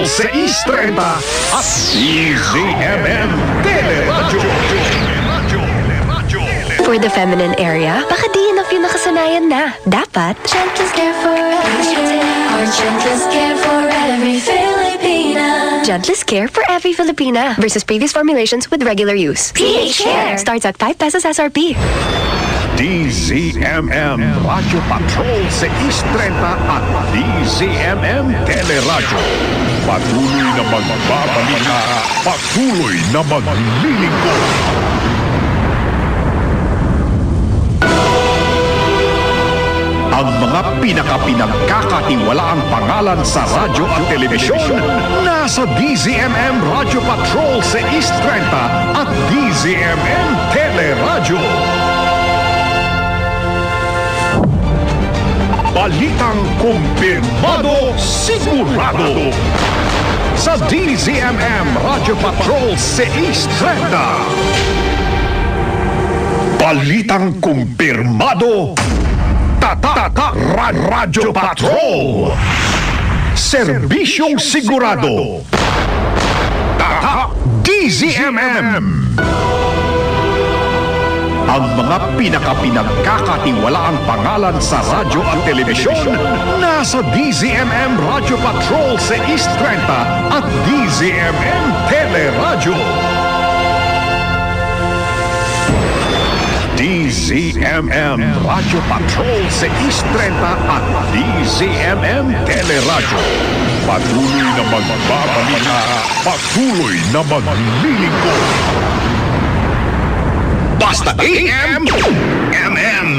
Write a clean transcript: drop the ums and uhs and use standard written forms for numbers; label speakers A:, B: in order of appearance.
A: 630 at DZMM Teleradyo.
B: For the feminine area, baka di enough yung nakasanayan na. Dapat,
C: Gentlest care for every our gentlest care for every Filipina.
B: Gentlest Care for every Filipina versus previous formulations with regular use.
C: PH Care.
B: Starts at 5 pesos SRP.
A: DZMM Radyo Patrol 630 at DZMM Teleradyo. Patuloy na magbabalita, patuloy na maglilingkod. Ang mga pinagkakatiwalaang pangalan sa radyo at telebisyon nasa DZMM Radyo Patrol 630 at DZMM Teleradyo. Balitang kumpirmado, sigurado sa DZMM Radyo Patrol 630. Balitang kumpirmado, Tata Radyo Patrol. Serbisyong sigurado. Tata DZMM. Ang mga pinagkakatiwalaang pangalan sa radyo at telebisyon nasa DZMM Radyo Patrol 630 at DZMM Teleradyo. DZMM Radyo Patrol 630 at DZMM Teleradyo. Patuloy na magbabalita, patuloy na maglilingkod. Basta AM, MM.